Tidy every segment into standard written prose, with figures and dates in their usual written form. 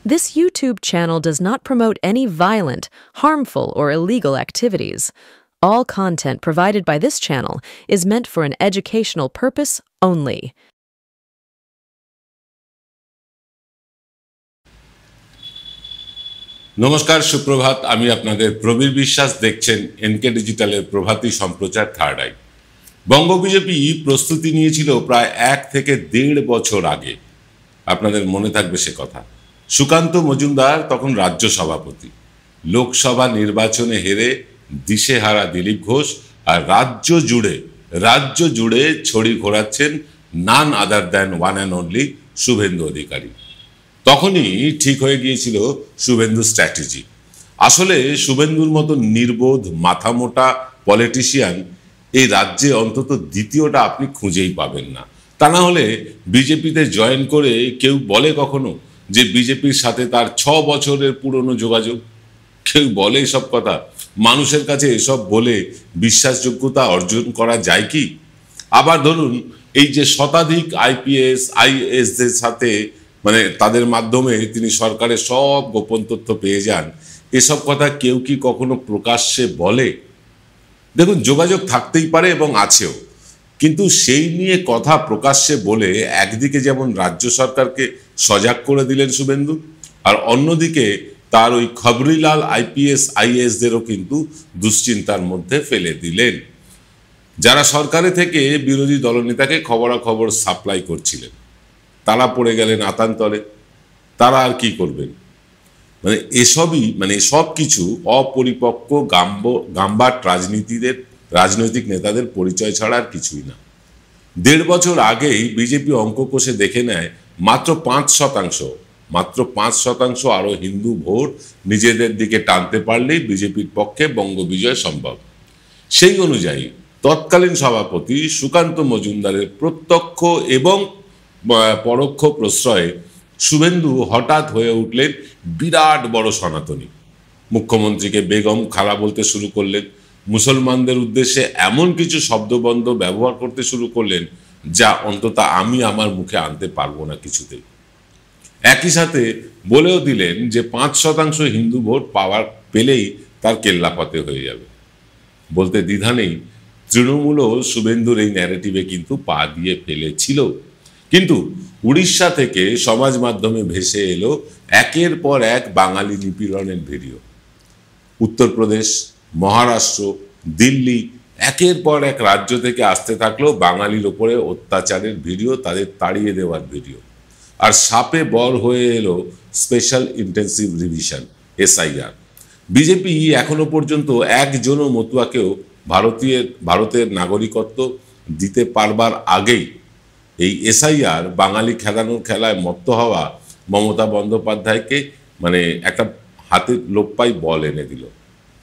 This YouTube channel does not promote any violent, harmful, or illegal activities. All content provided by this channel is meant for an educational purpose only. নমস্কার, সুপ্রভাত। আমি আপনাদের প্রবীর বিশ্বাস। দেখছেন NK ডিজিটালের প্রভাতী সম্প্রচার third eye. বঙ্গ BJP প্রস্তুতি নিয়েছিল প্রায় 1 থেকে 1.5 বছর আগে। আপনাদের মনে থাকবে সে কথা। সুকান্ত মজুমদার তখন রাজ্য সভাপতি। লোকসভা নির্বাচনে হেরে দিশেহারা দিলীপ ঘোষ আর রাজ্য জুড়ে ছড়ি ঘোরাচ্ছেন none other than one and only Suvendu Adhikari. তখনই ঠিক হয়ে গিয়েছিল শুভেন্দু স্ট্র্যাটেজি। আসলে শুভেন্দুর মতো নির্বোধ মাথামোটা পলিটিশিয়ান এই রাজ্যে অন্তত দ্বিতীয়টা আপনি খুঁজেই পাবেন না। তা না হলে বিজেপিতে জয়েন করে কেউ বলে কখনো যে বিজেপির সাথে তার 6 বছরের পুরনো যোগাযোগ? কেউ বলে এসব কথা? মানুষের কাছে এসব বলে বিশ্বাসযোগ্যতা অর্জন করা যায় কি? আবার ধরুন, এই যে শতাধিক IPS IASদের সাথে তাদের মাধ্যমে তিনি সরকারের সব গোপন তথ্য পেয়ে যান, এসব কথা কেউ কি কখনো প্রকাশ্যে বলে? দেখুন, যোগাযোগ থাকতেই পারে এবং আছেও, কিন্তু সেই নিয়ে কথা প্রকাশ্যে বলে একদিকে যেমন রাজ্য সরকারকে সজাগ করে দিলেন শুভেন্দু, আর অন্যদিকে তার ওই খবরিলাল IPS IASদেরও কিন্তু দুশ্চিন্তার মধ্যে ফেলে দিলেন, যারা সরকারে থেকে বিরোধী দলনেতাকে খবরাখবর সাপ্লাই করছিলেন। তারা পড়ে গেলেন আতান্তরে। তারা আর কি করবেন? সব কিছু অপরিপক্ক গাম্বাট রাজনৈতিক নেতাদের পরিচয় ছাড়া আর কিছুই না। 1.5 বছর আগেই বিজেপি অঙ্ক কষে দেখে নেয় মাত্র 5% আরো হিন্দু ভোট নিজেদের দিকে টানতে পারলেই বিজেপির পক্ষে বঙ্গ বিজয় সম্ভব। সেই অনুযায়ী তৎকালীন সভাপতি সুকান্ত মজুমদারের প্রত্যক্ষ এবং পরোক্ষ প্রশ্রয়ে শুভেন্দু হঠাৎ হয়ে উঠলেন বিরাট বড় সনাতনী। মুখ্যমন্ত্রীকে বেগম খালা বলতে শুরু করলেন। মুসলমানদের উদ্দেশ্যে এমন কিছু শব্দবন্ধ ব্যবহার করতে শুরু করলেন যা অন্তত আমি আমার মুখে আনতে পারবো না কিছুতেই। একই সাথে বলেও দিলেন যে 5% হিন্দু ভোট পেলেই তার কেল্লাফতে হয়ে যাবে। বলতে দ্বিধা নেই, তৃণমূলও শুভেন্দুর এই ন্যারেটিভে কিন্তু পা দিয়ে ফেলেছিল। কিন্তু উড়িষ্যা থেকে সমাজ মাধ্যমে ভেসে এলো একের পর এক বাঙালি নিপীড়নের ভিডিও। উত্তরপ্রদেশ, মহারাষ্ট্র, দিল্লি, একের পর এক রাজ্য থেকে আসতে থাকলো বাঙালির ওপরে অত্যাচারের ভিডিও, তাদের তাড়িয়ে দেওয়ার ভিডিও। আর সাপে বর হয়ে এলো special intensive revision SIR। BJP এখনো পর্যন্ত একজনও মতুয়াকেও ভারতের নাগরিকত্ব দিতে পারবার আগেই এই SIR বাঙালি খেলানোর খেলায় মত্ত হওয়া মমতা বন্দ্যোপাধ্যায়কে একটা হাতের লোপ্পাই বল এনে দিল।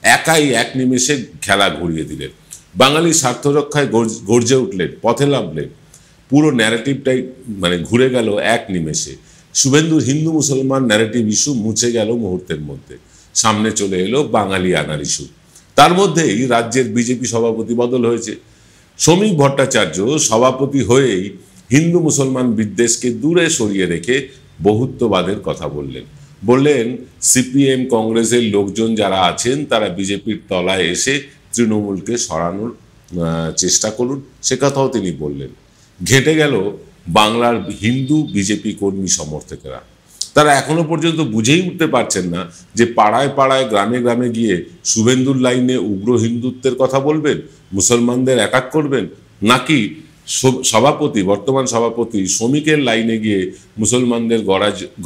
একাই এক নিমেষে খেলা ঘুরিয়ে দিলেন। বাঙালি স্বার্থ রক্ষায় গর্জে উঠলেন, পথে নামলেন। পুরো ন্যারেটিভটাই ঘুরে গেল এক নিমেষে। শুভেন্দুর হিন্দু মুসলমান ন্যারেটিভ ইস্যু মুছে গেল মুহূর্তের মধ্যে। সামনে চলে এলো বাঙালি আনার ইস্যু। তার মধ্যেই রাজ্যের বিজেপি সভাপতি বদল হয়েছে। শ্রমিক ভট্টাচার্য সভাপতি হয়েই হিন্দু মুসলমান বিদ্বেষকে দূরে সরিয়ে রেখে বহুত্ববাদের কথা বললেন CPM কংগ্রেসের লোকজন যারা আছেন তারা বিজেপির তলায় এসে তৃণমূলকে সরানোর চেষ্টা করুন, সে কথাও তিনি বললেন। ঘেঁটে গেল বাংলার হিন্দু বিজেপি কর্মী সমর্থকেরা। তারা এখনো পর্যন্ত বুঝেই উঠতে পারছেন না যে পাড়ায় পাড়ায় গ্রামে গ্রামে গিয়ে শুভেন্দুর লাইনে উগ্র হিন্দুত্বের কথা বলবেন, মুসলমানদের একাক করবেন, নাকি বর্তমান সভাপতি শ্রমিকের লাইনে গিয়ে মুসলমানদের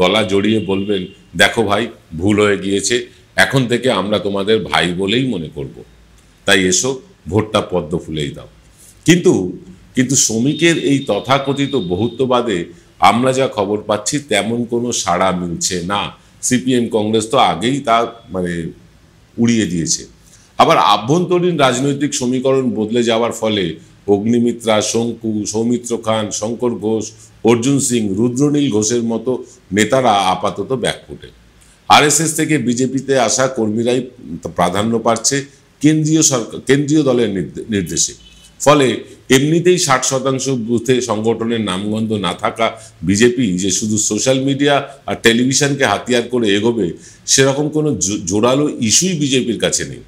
গলা জড়িয়ে বলবেন, দেখো ভাই, ভুল হয়ে গিয়েছে, এখন থেকে আমরা তোমাদের ভাই বলেই মনে করব, তাই এসো ভোটটা পদ্ম ফুলেই দাও। কিন্তু শ্রমিকের এই তথাকথিত বহুত্ববাদে আমরা যা খবর পাচ্ছি তেমন কোনো সাড়া মিলছে না। CPM কংগ্রেস তো আগেই তা উড়িয়ে দিয়েছে। আবার আভ্যন্তরীণ রাজনৈতিক সমীকরণ বদলে যাওয়ার ফলে অগ্নিমিত্রা, শঙ্কু, সৌমিত্র খান, শঙ্কর ঘোষ, অর্জুন সিং, রুদ্রনীল ঘোষের মতো নেতারা আপাতত ব্যাকফুটে। RSS থেকে বিজেপিতে আসা কর্মীরাই প্রাধান্য পাচ্ছে কেন্দ্রীয় দলের নির্দেশে। ফলে এমনিতেই 60% বুথে সংগঠনের নামগন্ধ না থাকা বিজেপি যে শুধু সোশ্যাল মিডিয়া আর টেলিভিশনকে হাতিয়ার করে এগোবে সেরকম কোনো জোরালো ইস্যুই বিজেপির কাছে নেই।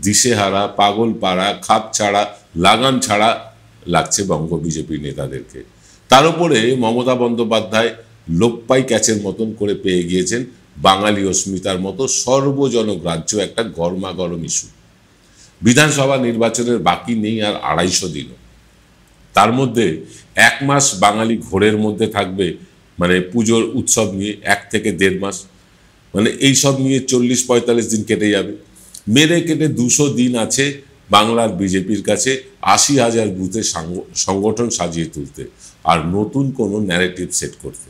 দিশেহারা, পাগল পাড়া, খাপ ছাড়া, লাগাম ছাড়া লাগছে বঙ্গ বিজেপি নেতাদেরকে। তার উপরে মমতা বন্দ্যোপাধ্যায় লোপ্পাই ক্যাচের মতন করে পেয়ে গিয়েছেন বাঙালি অস্মিতার মতো সর্বজনগ্রাহ্য একটা গরমাগরম ইস্যু। বিধানসভা নির্বাচনের বাকি নেই আর 250 দিনও। তার মধ্যে 1 মাস বাঙালি ঘোরের মধ্যে থাকবে, মানে পুজোর উৎসব নিয়ে 1 থেকে 1.5 মাস, মানে এই সব নিয়ে 40-45 দিন কেটে যাবে। মেরে কেটে 200 দিন আছে বাংলার বিজেপির কাছে 80,000 বুথে সংগঠন সাজিয়ে তুলতে আর নতুন কোনো ন্যারেটিভ সেট করতে।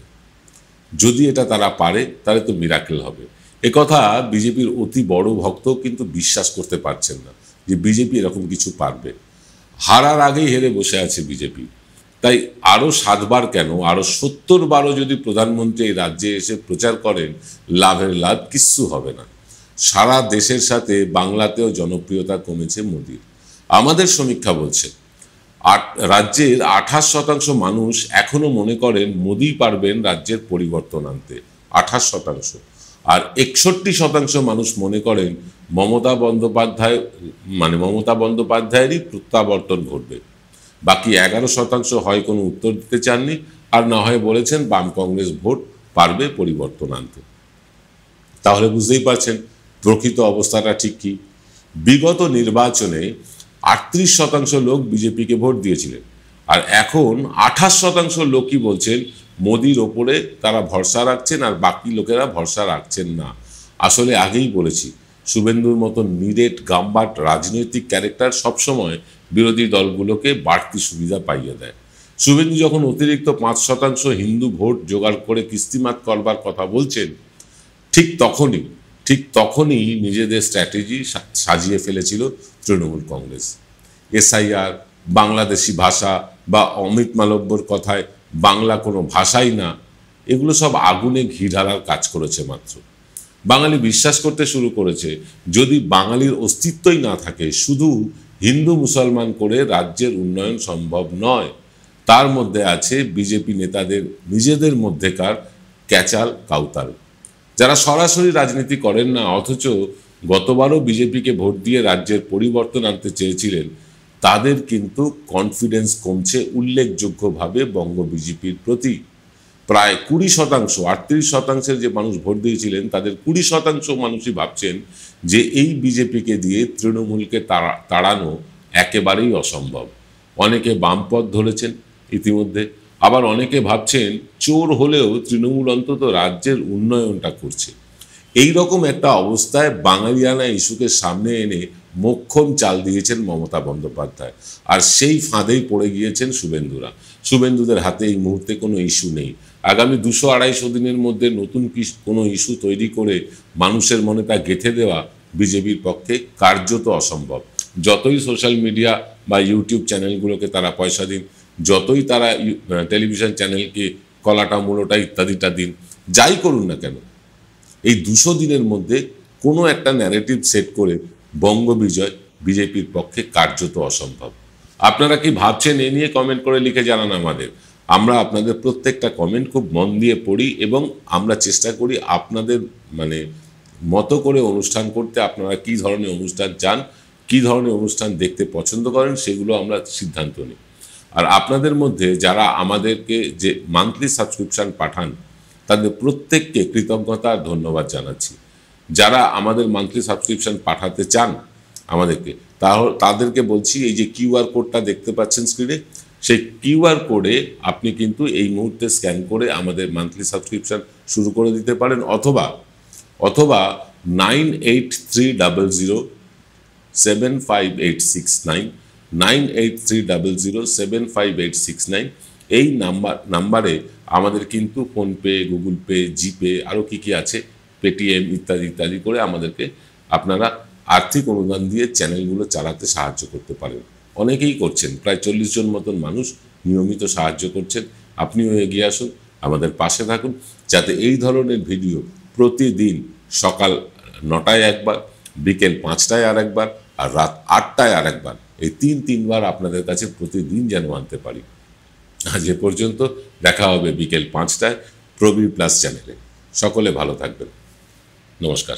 যদি এটা তারা পারে তাহলে তো মিরাকেল হবে। একথা বিজেপির অতি বড় ভক্ত কিন্তু বিশ্বাস করতে পারছেন না যে বিজেপি এরকম কিছু পারবে। হারার আগেই হেরে বসে আছে বিজেপি। তাই আরও 7 বার কেন, আরও 70 বারও যদি প্রধানমন্ত্রী এই রাজ্যে এসে প্রচার করেন, লাভের লাভ কিচ্ছু হবে না। সারা দেশের সাথে বাংলাতেও জনপ্রিয়তা কমেছে মোদির। আমাদের সমীক্ষা বলছে রাজ্যের 28% মানুষ এখনো মনে করেন মোদি পারবেন রাজ্যের পরিবর্তন আনতে, 28%। আর 61% মানুষ মনে করেন মমতা বন্দ্যোপাধ্যায়েরই প্রত্যাবর্তন ঘটবে। বাকি 11% হয় কোনো উত্তর দিতে চাননি, আর না হয় বলেছেন বাম কংগ্রেস ভোট পারবে পরিবর্তন আনতে। তাহলে বুঝতেই পারছেন প্রকৃত অবস্থাটা ঠিক কি। বিগত নির্বাচনে 38% লোক বিজেপিকে ভোট দিয়েছিলেন, আর এখন 28% লোকই বলছেন মোদির ওপরে তারা ভরসা রাখছেন আর বাকি লোকেরা ভরসা রাখছেন না। আসলে আগেই বলেছি, শুভেন্দুর মতো নিরেট গাম্বাট রাজনৈতিক ক্যারেক্টার সবসময় বিরোধী দলগুলোকে বাড়তি সুবিধা পাইয়ে দেয়। শুভেন্দু যখন অতিরিক্ত 5% হিন্দু ভোট জোগাড় করে কিস্তিমাত করবার কথা বলছেন, ঠিক তখনই নিজেদের স্ট্র্যাটেজি সাজিয়ে ফেলেছিল তৃণমূল কংগ্রেস। এসআইআর, বাংলাদেশি ভাষা বা অমিত মালব্যর কথায় বাংলা কোনো ভাষাই না, এগুলো সব আগুনে ঘি ঢালার কাজ করেছে মাত্র। বাঙালি বিশ্বাস করতে শুরু করেছে যদি বাঙালির অস্তিত্বই না থাকে, শুধু হিন্দু মুসলমান করে রাজ্যের উন্নয়ন সম্ভব নয়। তার মধ্যে আছে বিজেপি নেতাদের নিজেদের মধ্যেকার ক্যাচাল কাউতাল, যারা সরাসরি রাজনীতি করেন না অথচ গতবারও বিজেপিকে ভোট দিয়ে রাজ্যের পরিবর্তন আনতে চেয়েছিলেন। তাদের কিন্তু কনফিডেন্স কমছে উল্লেখযোগ্যভাবে বঙ্গ বিজেপির প্রতি। প্রায় 20%, 38%-এর যে মানুষ ভোট দিয়েছিলেন তাদের 20% মানুষই ভাবছেন যে এই বিজেপিকে দিয়ে তৃণমূলকে তাড়ানো একেবারেই অসম্ভব। অনেকে বামপথ ধরেছেন ইতিমধ্যে, আবার অনেকে ভাবছেন চোর হলেও তৃণমূল অন্তত রাজ্যের উন্নয়নটা করছে। এই রকম একটা অবস্থায় বাঙালিয়ানা ইস্যুকে সামনে এনে মোক্ষম চাল দিয়েছেন মমতা বন্দ্যোপাধ্যায়, আর সেই ফাঁদেই পড়ে গিয়েছেন শুভেন্দুদের হাতে এই মুহূর্তে কোনো ইস্যু নেই। আগামী 200-250 দিনের মধ্যে নতুন কোনো ইস্যু তৈরি করে মানুষের মনে তা গেঁথে দেওয়া বিজেপির পক্ষে কার্যত অসম্ভব। যতই সোশ্যাল মিডিয়া বা ইউটিউব চ্যানেলগুলোকে তারা পয়সা দিন, যতই তারা টেলিভিশন চ্যানেলকে কলাটা মূলটা ইত্যাদিটা দিন, যাই করুন না কেন, এই 200 দিনের মধ্যে কোনো একটা ন্যারেটিভ সেট করে বঙ্গ বিজয় বিজেপির পক্ষে কার্যত অসম্ভব। আপনারা কি ভাবছেন এ নিয়ে কমেন্ট করে লিখে জানান আমাদের। আমরা আপনাদের প্রত্যেকটা কমেন্ট খুব মন দিয়ে পড়ি এবং আমরা চেষ্টা করি আপনাদের মতো করে অনুষ্ঠান করতে। আপনারা কি ধরনের অনুষ্ঠান চান, কি ধরনের অনুষ্ঠান দেখতে পছন্দ করেন, সেগুলো আমরা সিদ্ধান্ত নিই। আর আপনাদের মধ্যে যারা আমাদেরকে যে মান্থলি সাবস্ক্রিপশান পাঠান তাদের প্রত্যেককে কৃতজ্ঞতা আর ধন্যবাদ জানাচ্ছি। যারা আমাদের মান্থলি সাবস্ক্রিপশান পাঠাতে চান আমাদেরকে, তাদেরকে বলছি এই যে কিউআর কোডটা দেখতে পাচ্ছেন স্ক্রিনে, সেই কিউআর কোডে আপনি কিন্তু এই মুহূর্তে স্ক্যান করে আমাদের মান্থলি সাবস্ক্রিপশান শুরু করে দিতে পারেন, অথবা 9830075869 9830075869 এই নাম্বারে আমাদের কিন্তু ফোনপে, গুগল পে, জিপে আরও কি আছে, পেটিএম ইত্যাদি করে আমাদেরকে আপনারা আর্থিক অনুদান দিয়ে চ্যানেলগুলো চালাতে সাহায্য করতে পারেন। অনেকেই করছেন, প্রায় 40 জন মতন মানুষ নিয়মিত সাহায্য করছেন। আপনিও এগিয়ে আসুন, আমাদের পাশে থাকুন, যাতে এই ধরনের ভিডিও প্রতিদিন সকাল 9টায় একবার, বিকেল 5টায় আর একবার, আর রাত 8টায় আর একবার এই তিনবার আপনাদের কাছে প্রতিদিন যেন আনতে পারি। আজ এ পর্যন্ত, দেখা হবে বিকেল 5টায় প্রবীর প্লাস চ্যানেলে। সকলে ভালো থাকবেন। নমস্কার।